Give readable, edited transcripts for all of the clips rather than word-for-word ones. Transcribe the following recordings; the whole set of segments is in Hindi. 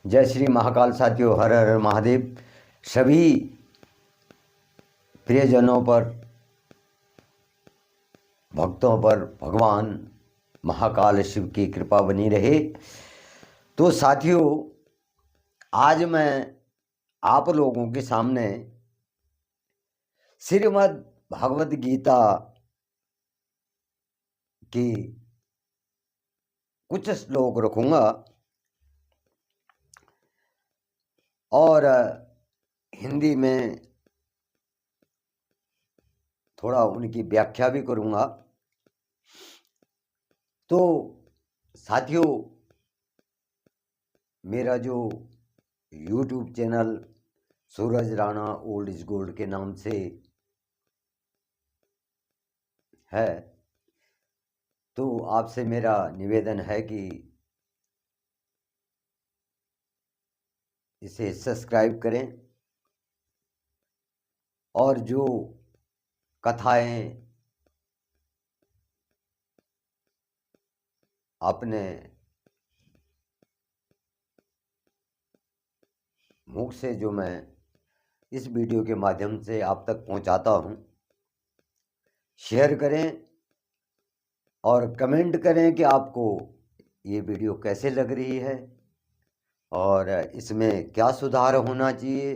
जय श्री महाकाल। साथियों, हर हर महादेव। सभी प्रियजनों पर, भक्तों पर भगवान महाकाल शिव की कृपा बनी रहे। तो साथियों, आज मैं आप लोगों के सामने श्रीमद् भगवद गीता की कुछ श्लोक रखूंगा और हिंदी में थोड़ा उनकी व्याख्या भी करूंगा। तो साथियों, मेरा जो YouTube channel Suraj Rana old is gold के नाम से है, तो आपसे मेरा निवेदन है कि इसे सब्सक्राइब करें और जो कथाएं अपने मुख से जो मैं इस वीडियो के माध्यम से आप तक पहुंचाता हूं, शेयर करें और कमेंट करें कि आपको ये वीडियो कैसे लग रही है और इसमें क्या सुधार होना चाहिए।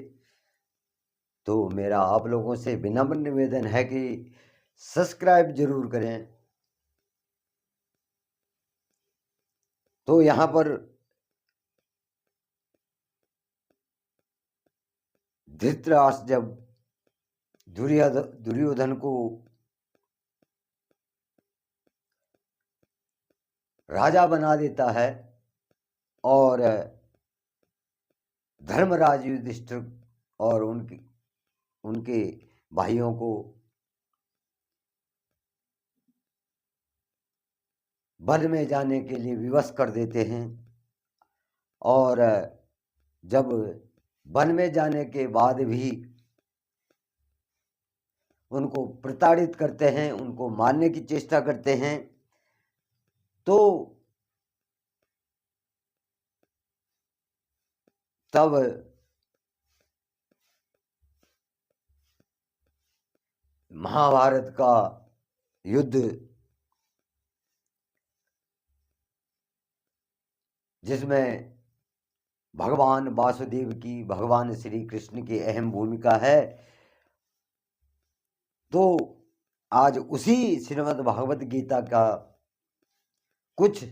तो मेरा आप लोगों से विनम्र निवेदन है कि सब्सक्राइब जरूर करें। तो यहाँ पर धृतराष्ट्र जब दुर्योधन को राजा बना देता है और धर्मराज युधिष्ठिर और उनके भाइयों को वन में जाने के लिए विवश कर देते हैं, और जब वन में जाने के बाद भी उनको प्रताड़ित करते हैं, उनको मारने की चेष्टा करते हैं, तो तब महाभारत का युद्ध, जिसमें भगवान वासुदेव की, भगवान श्री कृष्ण की अहम भूमिका है, तो आज उसी श्रीमद् भागवत गीता का कुछ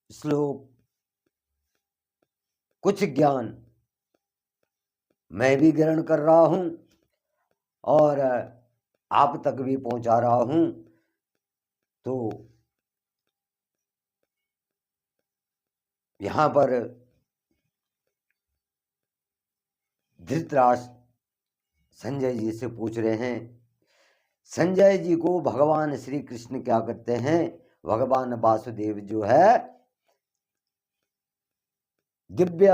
श्लोक, कुछ ज्ञान मैं भी ग्रहण कर रहा हूं और आप तक भी पहुंचा रहा हूं। तो यहां पर धृतराष्ट्र संजय जी से पूछ रहे हैं, संजय जी को भगवान श्री कृष्ण क्या करते हैं? भगवान वासुदेव जो है दिव्य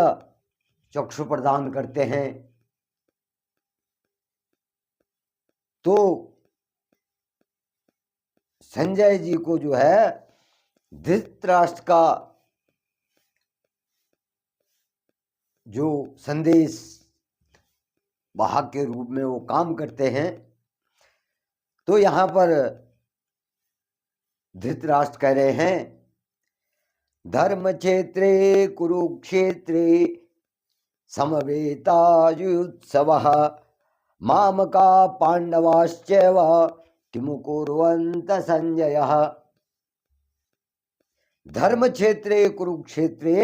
चक्षु प्रदान करते हैं। तो संजय जी को जो है धृतराष्ट्र का जो संदेश वाहक के रूप में वो काम करते हैं। तो यहां पर धृतराष्ट्र कह रहे हैं, धर्म क्षेत्रे कुरुक्षेत्रे समवेतायुत्सवः मामका पांडवाश्चैव किमु कुर्वन्त संजयः। धर्म क्षेत्रे कुरुक्षेत्रे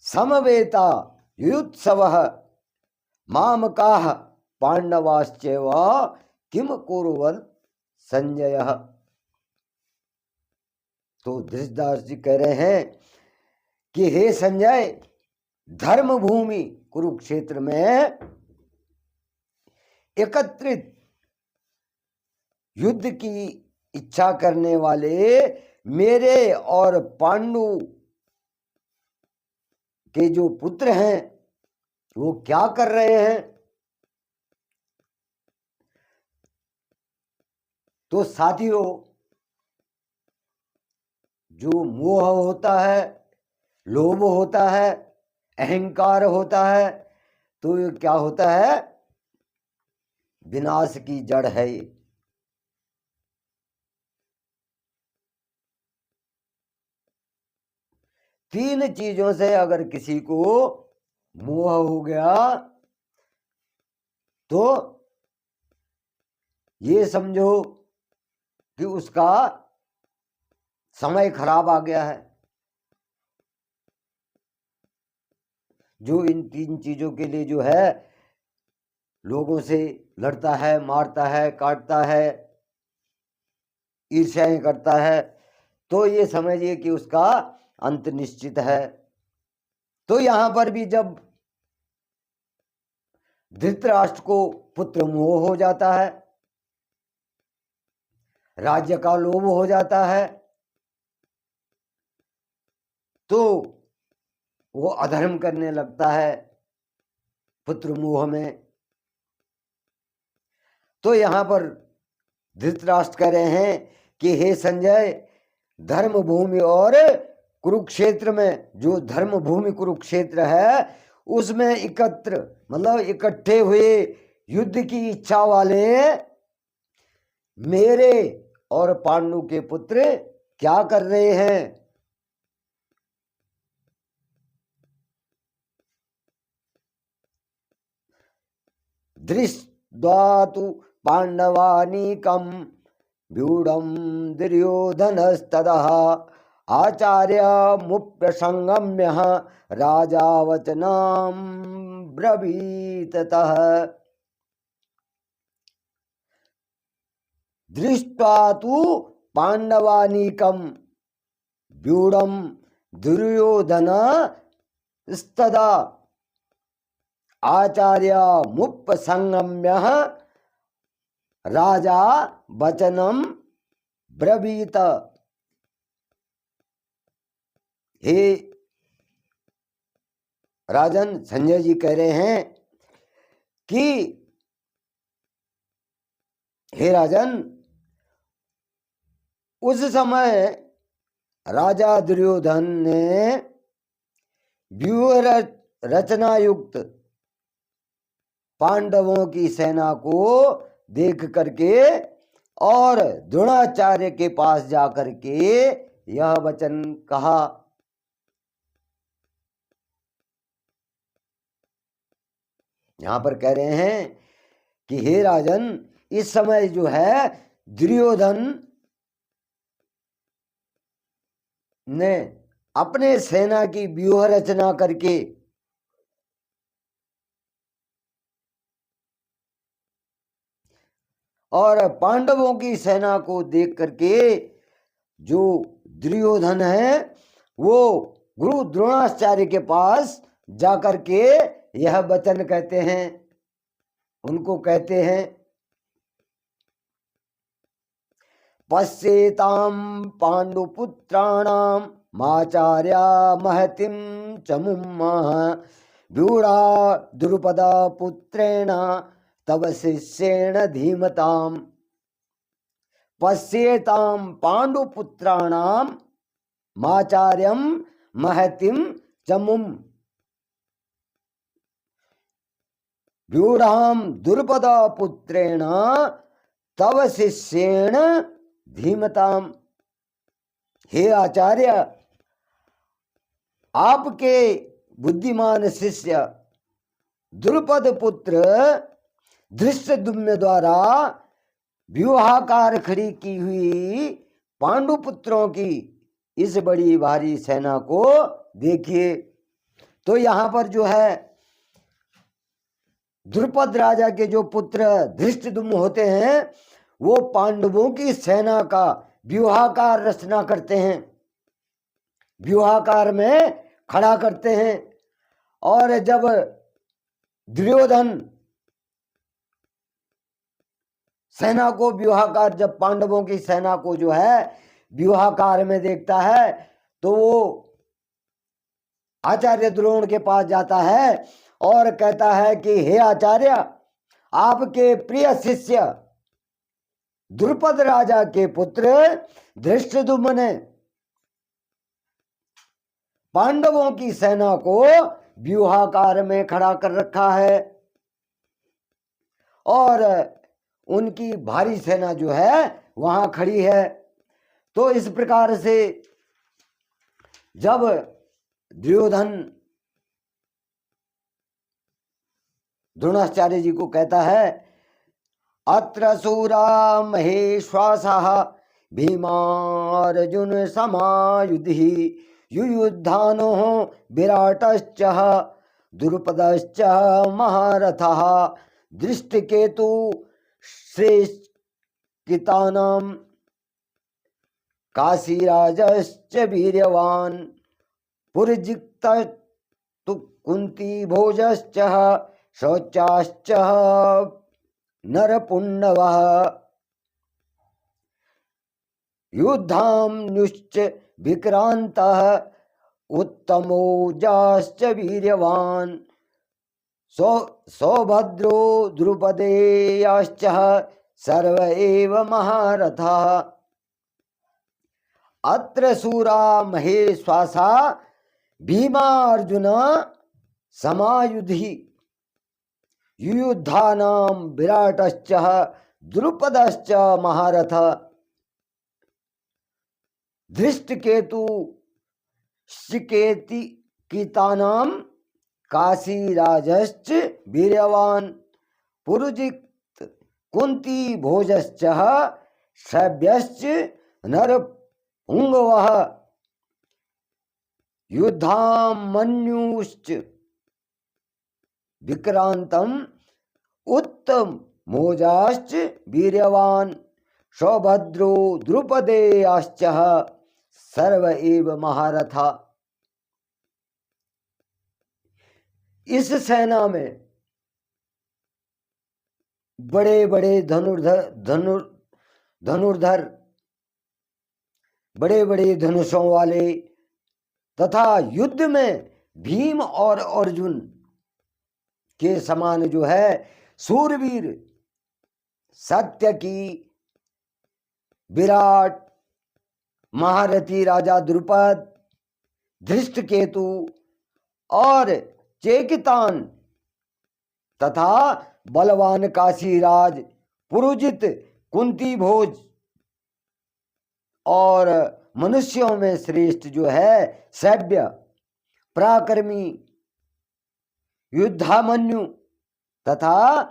समवेता युत्सवः मामकाः पांडवाश्चैव किम कुर्वन् संजयः। तो धृतराष्ट्र जी कह रहे हैं कि हे संजय, धर्म भूमि कुरुक्षेत्र में एकत्रित युद्ध की इच्छा करने वाले मेरे और पांडु के जो पुत्र हैं वो क्या कर रहे हैं? तो साथियों, जो मोह होता है, लोभ होता है, अहंकार होता है तो ये क्या होता है? विनाश की जड़ है ये। तीन चीजों से अगर किसी को मोह हो गया तो ये समझो कि उसका समय खराब आ गया है। जो इन तीन चीजों के लिए जो है लोगों से लड़ता है, मारता है, काटता है, ईर्ष्याएं करता है, तो ये समझिए कि उसका अंत निश्चित है। तो यहां पर भी जब धृतराष्ट्र को पुत्र मोह हो जाता है, राज्य का लोभ हो जाता है, तो वो अधर्म करने लगता है पुत्र मोह में। तो यहां पर धृतराष्ट्र कह रहे हैं कि हे संजय, धर्म भूमि और कुरुक्षेत्र में, जो धर्म भूमि कुरुक्षेत्र है उसमें एकत्र मतलब इकट्ठे हुए युद्ध की इच्छा वाले मेरे और पांडु के पुत्र क्या कर रहे हैं? दृष्ट्वा पांडवानीकं व्यूढ़ं दुर्योधनस्ततः आचार्यमुपसंगम्य राजा वचनं ब्रवीततः। दृष्ट्वा तु पांडवानीकं व्यूढ़ं दुर्योधनस्ततः आचार्यमुपसंगम्य राजा वचनम ब्रवीत। हे राजन, संजय जी कह रहे हैं कि हे राजन, उस समय राजा दुर्योधन ने व्यूह रचना युक्त पांडवों की सेना को देख करके और द्रोणाचार्य के पास जाकर के यह वचन कहा। यहां पर कह रहे हैं कि हे राजन, इस समय जो है दुर्योधन ने अपने सेना की व्यूह रचना करके और पांडवों की सेना को देख करके जो दुर्योधन है वो गुरु द्रोणाचार्य के पास जाकर के यह वचन कहते हैं, उनको कहते हैं पश्येतां पांडुपुत्राणां माचार्या महतिं चमुम व्यूढ़ा द्रुपदा पुत्रेण तव शिष्येण धीमताम्। पश्येतां पांडुपुत्राणां माचार्यं महतिं चमुम व्यूढ़ां द्रुपदा पुत्रेण तव शिष्येण धीमताम्। हे आचार्य, आपके बुद्धिमान शिष्य द्रुपद पुत्र धृष्टद्युम्न द्वारा व्यूहाकार खड़ी की हुई पांडुपुत्रों की इस बड़ी भारी सेना को देखिए। तो यहां पर जो है द्रुपद राजा के जो पुत्र धृष्टद्युम्न होते हैं वो पांडवों की सेना का व्यूहाकार रचना करते हैं, व्यूहाकार में खड़ा करते हैं। और जब दुर्योधन सेना को व्यूहाकार, जब पांडवों की सेना को जो है व्यूहाकार में देखता है तो वो आचार्य द्रोण के पास जाता है और कहता है कि हे आचार्य, आपके प्रिय शिष्य द्रुपद राजा के पुत्र धृष्टद्युम्न ने पांडवों की सेना को व्यूहाकार में खड़ा कर रखा है और उनकी भारी सेना जो है वहां खड़ी है। तो इस प्रकार से जब दुर्योधन द्रोणाचार्य जी को कहता है, अत्र सूरा महेश्वासः भीमार्जुन समायुधि युयुद्धानो विराटश्च द्रुपदश्च महारथः दृष्टिकेतु श्रेष्ठितानां काशीराजश्च वीर्यवान् पुरजित्तु कुन्तीभोजश्च शौचाश्च नरपुण्डवः युद्धाम्नुश्च विक्रान्तः उत्तमोजाश्च वीर्यवान् सौभद्रो द्रुपदेयाश्च सर्व एव महारथः अत्र सूरा महेश्वासा भीमार्जुन समायुधि युयुद्धानां विराटश्च द्रुपदश्च महारथ धृष्टकेतु शिकेतिकीतानां काशीराजश्च वीर्यवान् पुरुजित् कुन्ती भोजश्च शैब्यश्च नरपुंगवः युद्धामन्युश्च विक्रान्तम् उत्तमोजाश्च वीर्यवान् सौभद्रो द्रुपदेयाश्च सर्व एव महारथा। इस सेना में बड़े बड़े धनुर्धर बड़े बड़े धनुषों वाले तथा युद्ध में भीम और अर्जुन के समान जो है सूरवीर सत्य की विराट महारथी राजा द्रुपद, धृष्टकेतु और चेकितान तथा बलवान काशीराज पुरुजित कुंती भोज और मनुष्यों में श्रेष्ठ जो है सभ्य पराक्रमी युद्धामन्यु तथा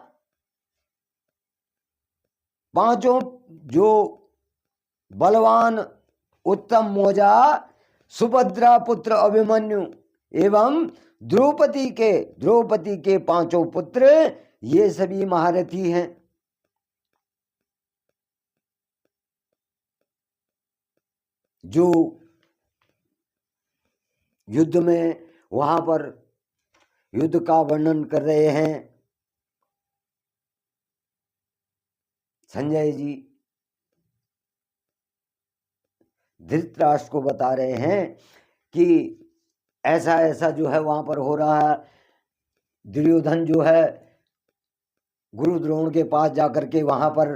पांचों जो बलवान उत्तम मोजा सुभद्रा पुत्र अभिमन्यु एवं द्रौपदी के पांचों पुत्र ये सभी महारथी हैं। जो युद्ध में वहां पर युद्ध का वर्णन कर रहे हैं संजय जी धृतराष्ट्र को बता रहे हैं कि ऐसा ऐसा जो है वहां पर हो रहा है। दुर्योधन जो है गुरु द्रोण के पास जाकर के वहां पर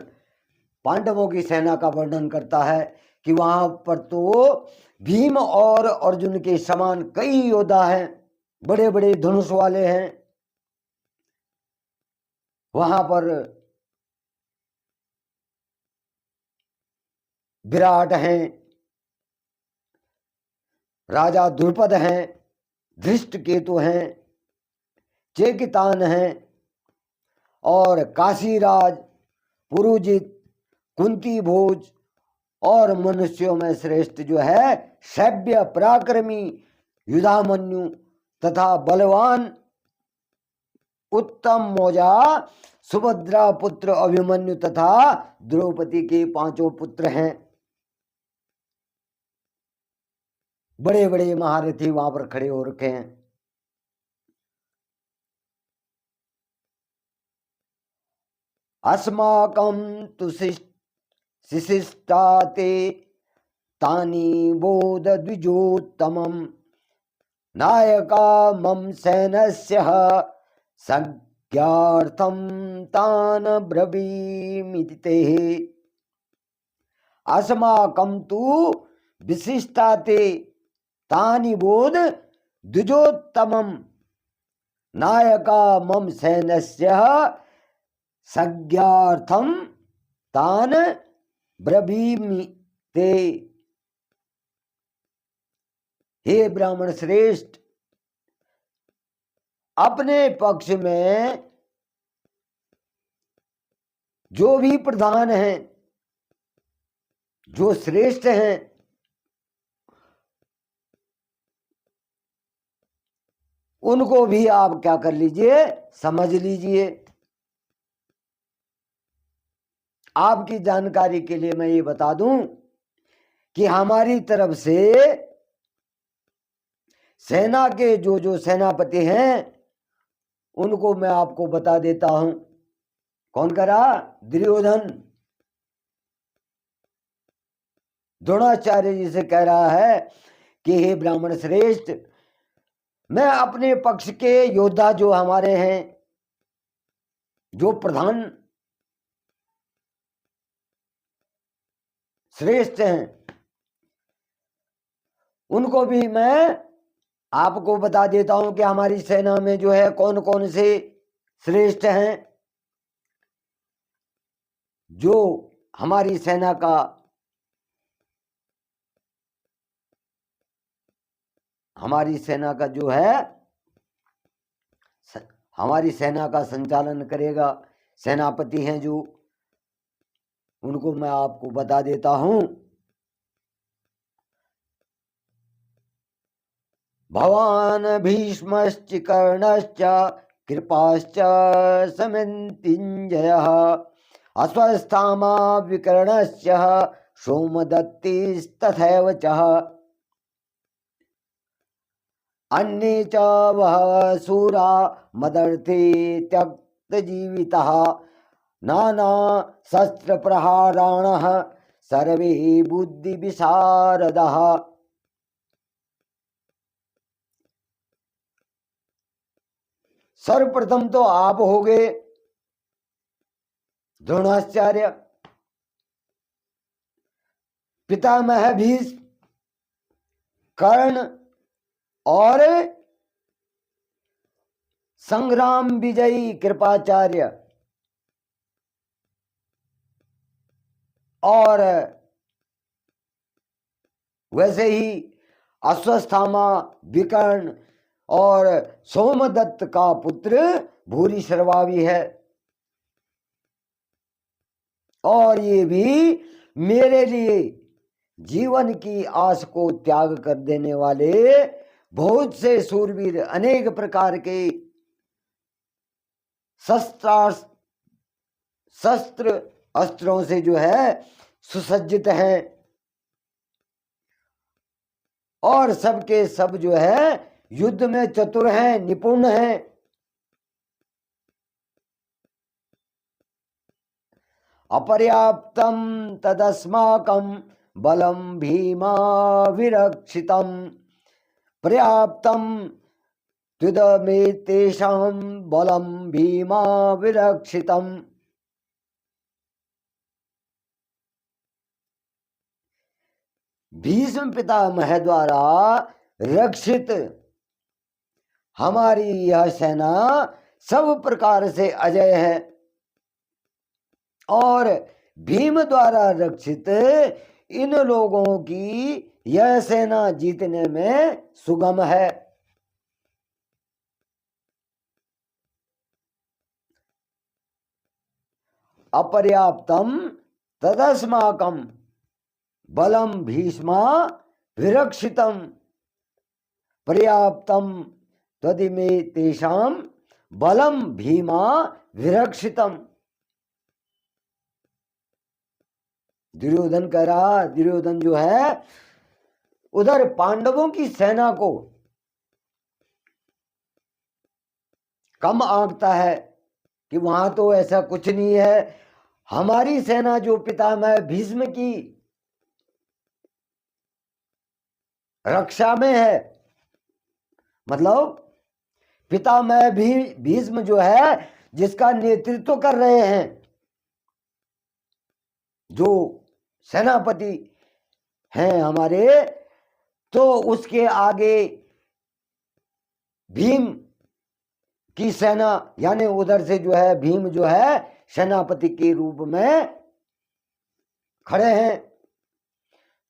पांडवों की सेना का वर्णन करता है कि वहां पर तो भीम और अर्जुन के समान कई योद्धा हैं, बड़े बड़े धनुष वाले हैं। वहां पर विराट हैं, राजा द्रुपद हैं, धृष्टकेतु हैं, चेकितान हैं और काशीराज पुरुजित कुंती भोज और मनुष्यों में श्रेष्ठ जो है सभ्य पराक्रमी युधामन्यु तथा बलवान उत्तम मोजा सुभद्रा पुत्र अभिमन्यु तथा द्रौपदी के पांचों पुत्र हैं। बड़े बड़े महारथी वहां पर खड़े हो रखे हैं। अस्माकं तु शिशिष्टाते तानि बोध द्विजोत्तमं नायका मम सैन्यस्य संज्ञार्थं तान ब्रवीमिति ते। अस्माकं तु विशिष्टाते तानि बोध द्विजोत्तमं नायका मम सैन्यस्य संज्ञार्थम तान ब्रवीमि ते। हे ब्राह्मण श्रेष्ठ, अपने पक्ष में जो भी प्रधान हैं, जो श्रेष्ठ हैं, उनको भी आप क्या कर लीजिए, समझ लीजिए। आपकी जानकारी के लिए मैं ये बता दूं कि हमारी तरफ से सेना के जो जो सेनापति हैं उनको मैं आपको बता देता हूं। कौन करा? दुर्योधन द्रोणाचार्य जी से कह रहा है कि हे ब्राह्मण श्रेष्ठ, मैं अपने पक्ष के योद्धा जो हमारे हैं, जो प्रधान श्रेष्ठ हैं, उनको भी मैं आपको बता देता हूं कि हमारी सेना में जो है कौन कौन से श्रेष्ठ हैं, जो हमारी सेना का जो है, हमारी सेना का संचालन करेगा, सेनापति हैं जो, उनको मैं आपको बता देता हूं। भवान भीष्मश्च कर्णश्च कृपाश्च समितिञ्जयः अश्वस्थामा विकर्णश्च सोमदत्तिस्तथैव च अन्ये च वह सूरा मदर्थे त्यक्तजीवितः नाना शस्त्र प्रहाराणः सर्वे बुद्धिविशारदः। सर्वप्रथम तो आप हो गए द्रोणाचार्य, पितामह भीष्म, कर्ण और संग्राम विजयी कृपाचार्य, और वैसे ही अश्वस्थामा, विकर्ण और सोमदत्त का पुत्र भूरिश्रवा भी है। और ये भी मेरे लिए जीवन की आस को त्याग कर देने वाले बहुत से शूरवीर, अनेक प्रकार के शस्त्र अस्त्रों से जो है सुसज्जित हैं, और सबके सब जो है युद्ध में चतुर हैं, निपुण हैं। अपर्याप्तम तदस्माकं बलम भीमा विरक्षितम पर्याप्तम त्विदमेतेषां बलम भीमा विरक्षितम। भीष्म पितामह द्वारा रक्षित हमारी यह सेना सब प्रकार से अजय है, और भीम द्वारा रक्षित इन लोगों की यह सेना जीतने में सुगम है। अपर्याप्तम तदस्माकं बलम भीष्मा विरक्षितम पर्याप्तम तदिमे तेषां बलम भीमा विरक्षितम। दुर्योधन कह रहा, दुर्योधन जो है उधर पांडवों की सेना को कम आंकता है कि वहां तो ऐसा कुछ नहीं है, हमारी सेना जो पितामह भीष्म की रक्षा में है, मतलब पितामह भीष्म जो है जिसका नेतृत्व कर रहे हैं, जो सेनापति हैं हमारे, तो उसके आगे भीम की सेना, यानी उधर से जो है भीम जो है सेनापति के रूप में खड़े हैं।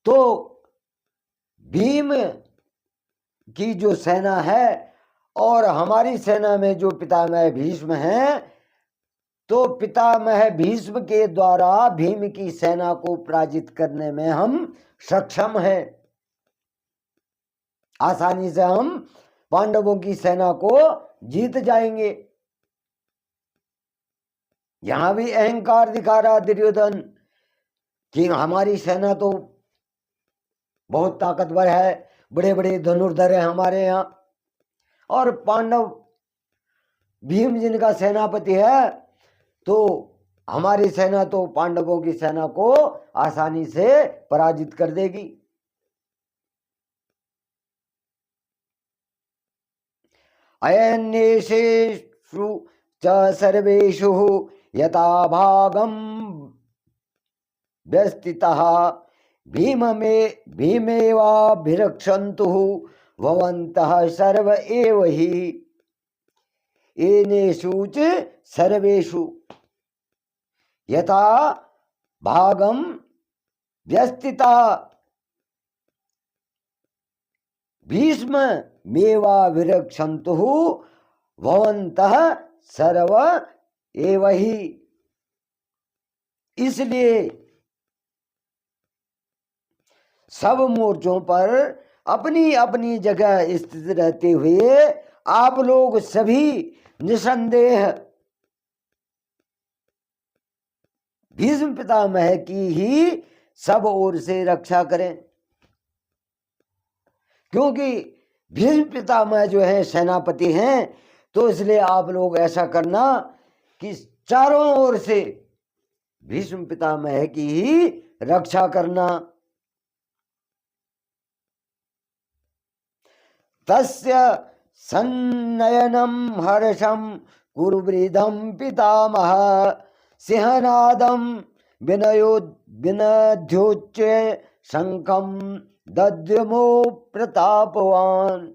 तो भीम की जो सेना है और हमारी सेना में जो पितामह भीष्म हैं, तो पितामह भीष्म के द्वारा भीम की सेना को पराजित करने में हम सक्षम हैं। आसानी से हम पांडवों की सेना को जीत जाएंगे। यहां भी अहंकार दिखा रहा दुर्योधन कि हमारी सेना तो बहुत ताकतवर है, बड़े बड़े धनुर्धर है हमारे यहाँ, और पांडव भीम जिनका सेनापति है, तो हमारी सेना तो पांडवों की सेना को आसानी से पराजित कर देगी। अयन्येषु च सर्वेषु यथा भागं व्यस्तितः भीमेवाभिरक्षन्तु भवन्तः सर्व एव हि येनेषु च सर्वेषु यथा भागं व्यस्तितः भीष्मेवाभिरक्षन्तु भवन्तः सर्व एव हि। इसलिए सब मोर्चों पर अपनी अपनी जगह स्थित रहते हुए आप लोग सभी निसंदेह भीष्म पितामह की ही सब ओर से रक्षा करें, क्योंकि भीष्म पितामह जो है सेनापति हैं। तो इसलिए आप लोग ऐसा करना कि चारों ओर से भीष्म पितामह की ही रक्षा करना। तस्य सन्नयनं हर्षं कुरुवृद्धं पितामह सिंहनादं विनद्योच्य शंखं दद्युमो प्रतापवान्।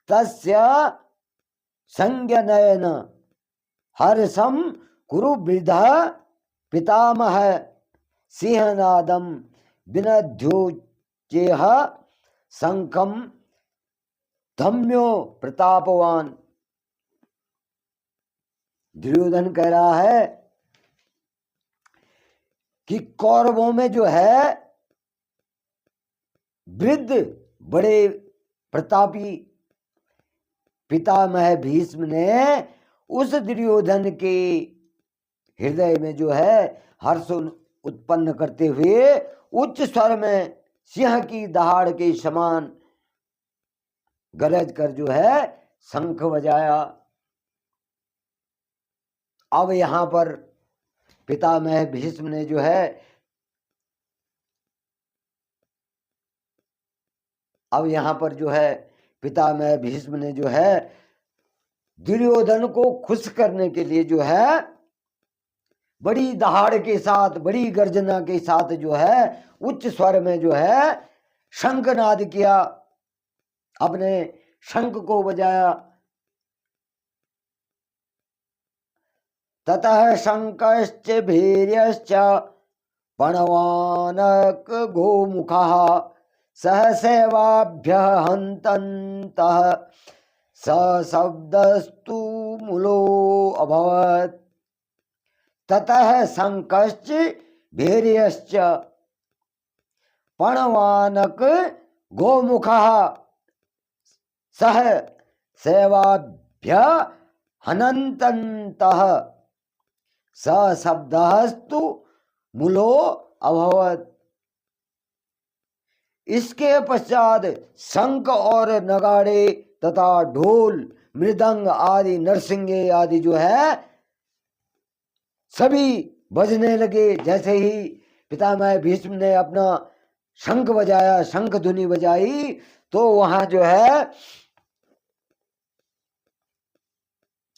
तस्य संज्ञनयन हर्षं कुरुवृद्धः पितामह सिंहनादं विनद्योच्य शंखं धम्यो प्रतापवान। दुर्योधन कह रहा है कि कौरवों में जो है वृद्ध बड़े प्रतापी पितामह भीष्म ने उस दुर्योधन के हृदय में जो है हर्ष उत्पन्न करते हुए उच्च स्वर में सिंह की दहाड़ के समान गरज कर जो है शंख बजाया। अब यहां पर पितामह भीष्म ने जो है पितामह भीष्म ने जो है दुर्योधन को खुश करने के लिए जो है बड़ी दहाड़ के साथ, बड़ी गर्जना के साथ जो है उच्च स्वर में जो है शंखनाद किया, अपने शंख को बजाया। ततः शंकश्च भीर्यश्च पणवानक गोमुखः सहसैवाभ्यः हन्तन्तः सशब्दस्तु मूलो अभवत्। ततः शंकश्च भीर्यश्च पणवानक गोमुखः सह सेवाभ्यः हनन्तन्तः सशब्दस्तु मूलो अभवत्। इसके पश्चात शंख और नगाड़े तथा ढोल मृदंग आदि नरसिंगे आदि जो है सभी बजने लगे। जैसे ही पितामह भीष्म ने अपना शंख बजाया, शंख धुनी बजाई, तो वहां जो है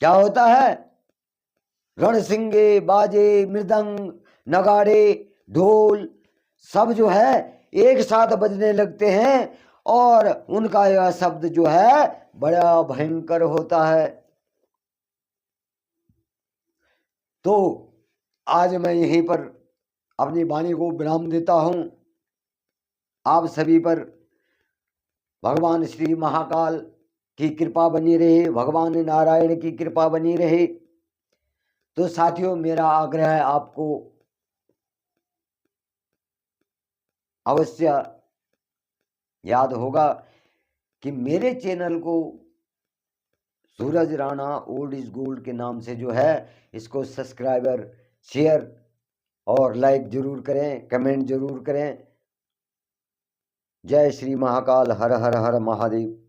क्या होता है, रणसिंगे, बाजे, मृदंग, नगाड़े, ढोल सब जो है एक साथ बजने लगते हैं और उनका यह शब्द जो है बड़ा भयंकर होता है। तो आज मैं यहीं पर अपनी वाणी को विराम देता हूँ। आप सभी पर भगवान श्री महाकाल की कृपा बनी रहे, भगवान नारायण की कृपा बनी रहे। तो साथियों, मेरा आग्रह है आपको अवश्य याद होगा कि मेरे चैनल को सूरज राणा ओल्ड इज गोल्ड के नाम से जो है, इसको सब्सक्राइबर, शेयर और लाइक जरूर करें, कमेंट जरूर करें। जय श्री महाकाल, हर हर हर महादेव।